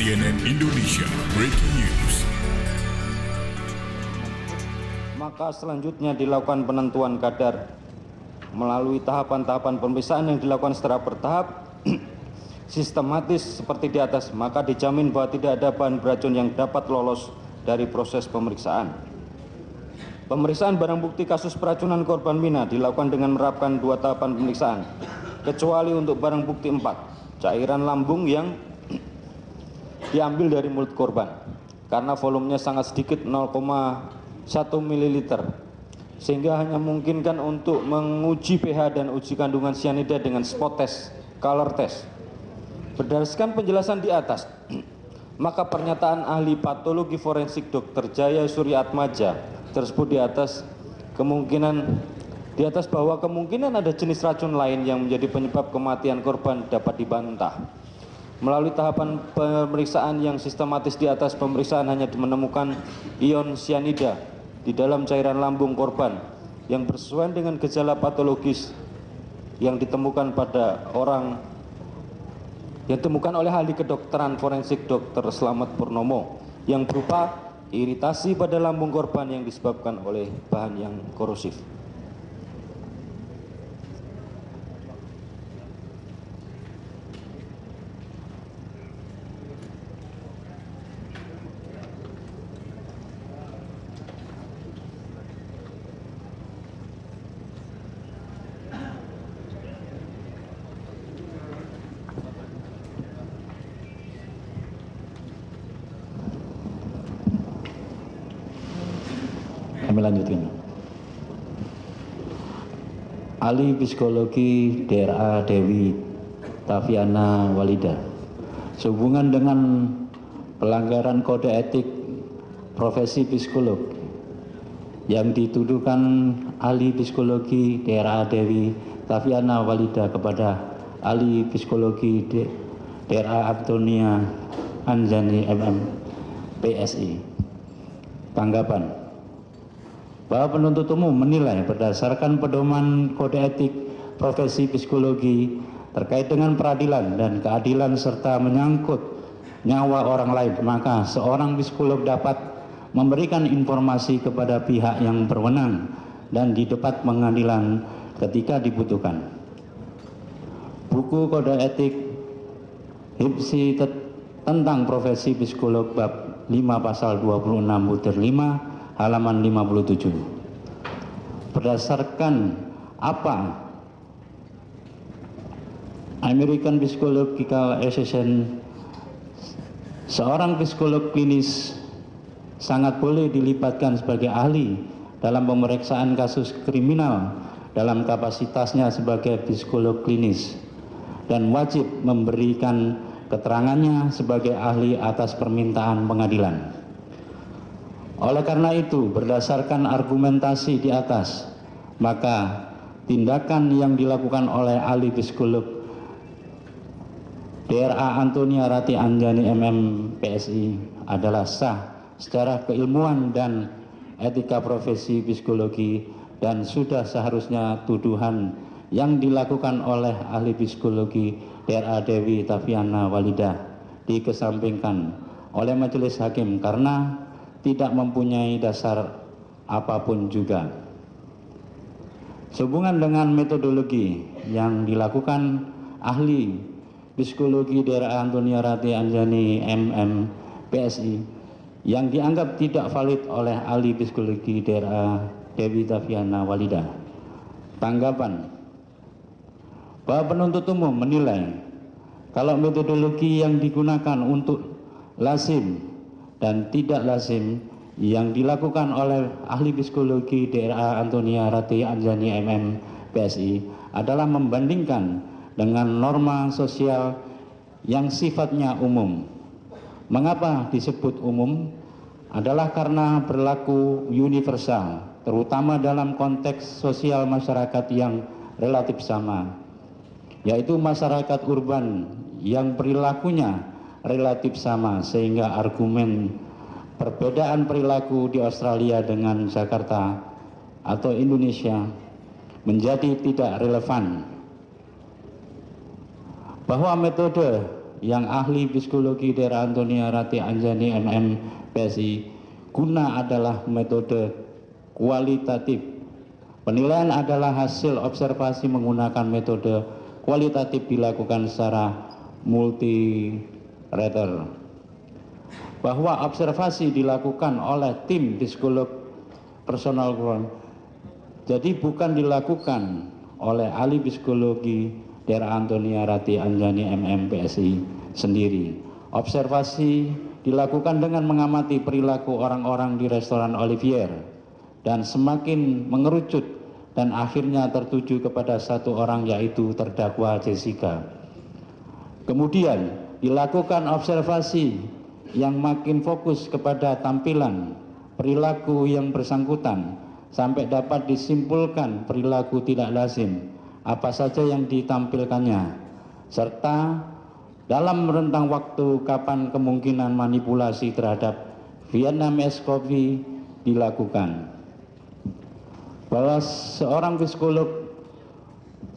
CNN Indonesia Breaking News. Maka selanjutnya dilakukan penentuan kadar melalui tahapan-tahapan pemeriksaan yang dilakukan secara bertahap, sistematis seperti di atas, maka dijamin bahwa tidak ada bahan beracun yang dapat lolos dari proses pemeriksaan. Pemeriksaan barang bukti kasus peracunan korban Mina dilakukan dengan menerapkan 2 tahapan pemeriksaan, kecuali untuk barang bukti 4, cairan lambung yang diambil dari mulut korban karena volumenya sangat sedikit 0,1 ml, sehingga hanya memungkinkan untuk menguji pH dan uji kandungan cyanida dengan spot test, color test. Berdasarkan penjelasan di atas, maka pernyataan ahli patologi forensik Dr. Jaya Surya Atmaja tersebut di atas bahwa kemungkinan ada jenis racun lain yang menjadi penyebab kematian korban dapat dibantah. Melalui tahapan pemeriksaan yang sistematis di atas, pemeriksaan hanya menemukan ion cyanida di dalam cairan lambung korban yang bersesuaian dengan gejala patologis yang ditemukan oleh ahli kedokteran forensik Dr. Slamet Purnomo, yang berupa iritasi pada lambung korban yang disebabkan oleh bahan yang korosif. Kami lanjutkan. Ahli psikologi DRA Dewi Tafiana Walida, sehubungan dengan pelanggaran kode etik profesi psikolog yang dituduhkan ahli psikologi DRA Dewi Tafiana Walida kepada ahli psikologi DRA Antonia Anjani MM PSI. Tanggapan: bahwa penuntut umum menilai berdasarkan pedoman kode etik profesi psikologi terkait dengan peradilan dan keadilan serta menyangkut nyawa orang lain, maka seorang psikolog dapat memberikan informasi kepada pihak yang berwenang dan di depan pengadilan ketika dibutuhkan. Buku kode etik HIPSI tentang profesi psikolog bab 5 pasal 26 butir 5 halaman 57. Berdasarkan apa American Psychological Association, seorang psikolog klinis sangat boleh dilibatkan sebagai ahli dalam pemeriksaan kasus kriminal dalam kapasitasnya sebagai psikolog klinis dan wajib memberikan keterangannya sebagai ahli atas permintaan pengadilan. Oleh karena itu, berdasarkan argumentasi di atas, maka tindakan yang dilakukan oleh ahli psikolog DRA Antonia Rati Anjani MM PSI adalah sah secara keilmuan dan etika profesi psikologi, dan sudah seharusnya tuduhan yang dilakukan oleh ahli psikologi DRA Dewi Tafiana Walida dikesampingkan oleh majelis hakim karena tidak mempunyai dasar apapun juga. Sehubungan dengan metodologi yang dilakukan ahli psikologi DRA Antonia Rati Anjani MM PSI yang dianggap tidak valid oleh ahli psikologi DRA Dewi Tafiana Walida. Tanggapan: bahwa penuntut umum menilai kalau metodologi yang digunakan untuk lazim dan tidak lazim yang dilakukan oleh ahli psikologi DRA Antonia Rati Anjani MM PSI adalah membandingkan dengan norma sosial yang sifatnya umum. Mengapa disebut umum? Adalah karena berlaku universal, terutama dalam konteks sosial masyarakat yang relatif sama, yaitu masyarakat urban yang perilakunya relatif sama, sehingga argumen perbedaan perilaku di Australia dengan Jakarta atau Indonesia menjadi tidak relevan. Bahwa metode yang ahli psikologi daerah Antonia Rati Anjani MM PSI guna adalah metode kualitatif. Penilaian adalah hasil observasi menggunakan metode kualitatif dilakukan secara multi-rater. Bahwa observasi dilakukan oleh tim psikolog personal ground, jadi bukan dilakukan oleh ahli psikologi daerah Antonia Rati Anjani MM PSI sendiri. Observasi dilakukan dengan mengamati perilaku orang-orang di restoran Olivier dan semakin mengerucut dan akhirnya tertuju kepada satu orang, yaitu terdakwa Jessica. Kemudian dilakukan observasi yang makin fokus kepada tampilan perilaku yang bersangkutan sampai dapat disimpulkan perilaku tidak lazim apa saja yang ditampilkannya, serta dalam rentang waktu kapan kemungkinan manipulasi terhadap Vietnamese Coffee dilakukan. Bahwa seorang psikolog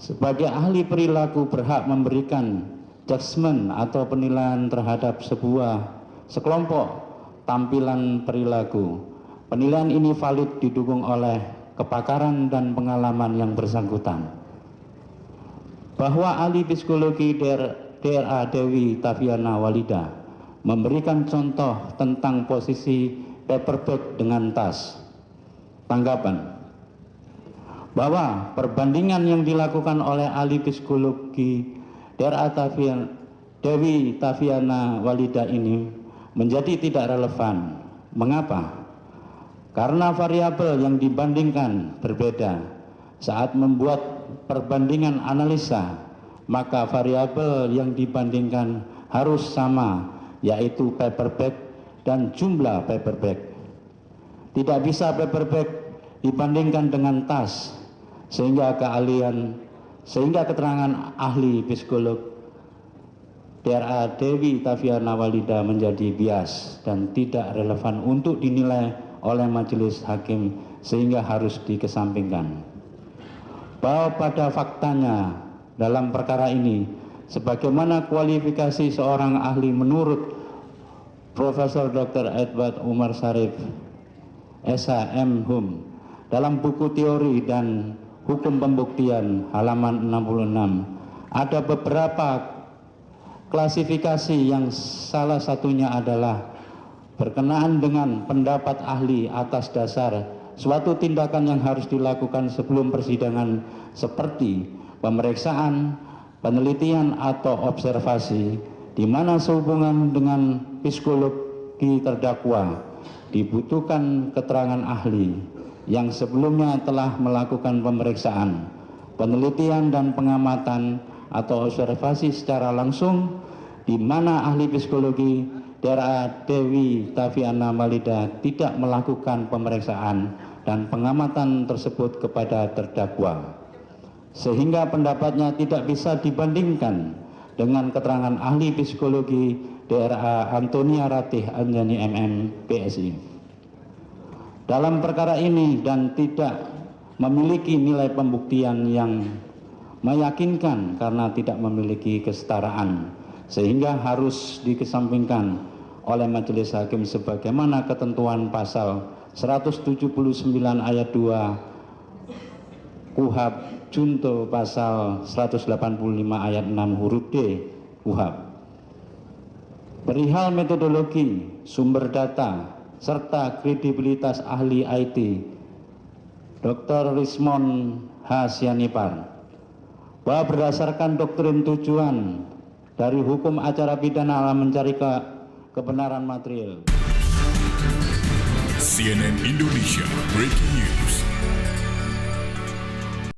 sebagai ahli perilaku berhak memberikan judgement atau penilaian terhadap sekelompok tampilan perilaku. Penilaian ini valid didukung oleh kepakaran dan pengalaman yang bersangkutan. Bahwa ahli psikologi DRA Dewi Taviana Walida memberikan contoh tentang posisi paperback dengan tas. Tanggapan bahwa perbandingan yang dilakukan oleh ahli psikologi DRA Dewi Taviana Walida ini menjadi tidak relevan. Mengapa? Karena variabel yang dibandingkan berbeda. Saat membuat perbandingan analisa, maka variabel yang dibandingkan harus sama, yaitu paperback dan jumlah paperback. Tidak bisa paperback dibandingkan dengan tas, sehingga keterangan ahli psikolog DRA Dewi Taviana Walida menjadi bias dan tidak relevan untuk dinilai oleh majelis hakim, sehingga harus dikesampingkan. Bahwa pada faktanya dalam perkara ini, sebagaimana kualifikasi seorang ahli menurut Profesor Dr. Edward Umar Sharif, SHM dalam buku teori dan hukum pembuktian halaman 66, ada beberapa klasifikasi yang salah satunya adalah berkenaan dengan pendapat ahli atas dasar suatu tindakan yang harus dilakukan sebelum persidangan, seperti pemeriksaan, penelitian atau observasi, di mana sehubungan dengan psikologi terdakwa dibutuhkan keterangan ahli yang sebelumnya telah melakukan pemeriksaan, penelitian dan pengamatan atau observasi secara langsung, di mana ahli psikologi DRA Dewi Taviana Walida tidak melakukan pemeriksaan dan pengamatan tersebut kepada terdakwa, sehingga pendapatnya tidak bisa dibandingkan dengan keterangan ahli psikologi DRA Antonia Ratih Anjani MM PSI dalam perkara ini, dan tidak memiliki nilai pembuktian yang meyakinkan karena tidak memiliki kesetaraan, sehingga harus dikesampingkan oleh majelis hakim sebagaimana ketentuan pasal 179 ayat 2 KUHP junto pasal 185 ayat 6 huruf D KUHP. Perihal metodologi, sumber data, serta kredibilitas ahli IT, Dr. Rismon H. Sianipar, bahwa berdasarkan doktrin tujuan dari hukum acara pidana mencari kebenaran material. CNN Indonesia Breaking News.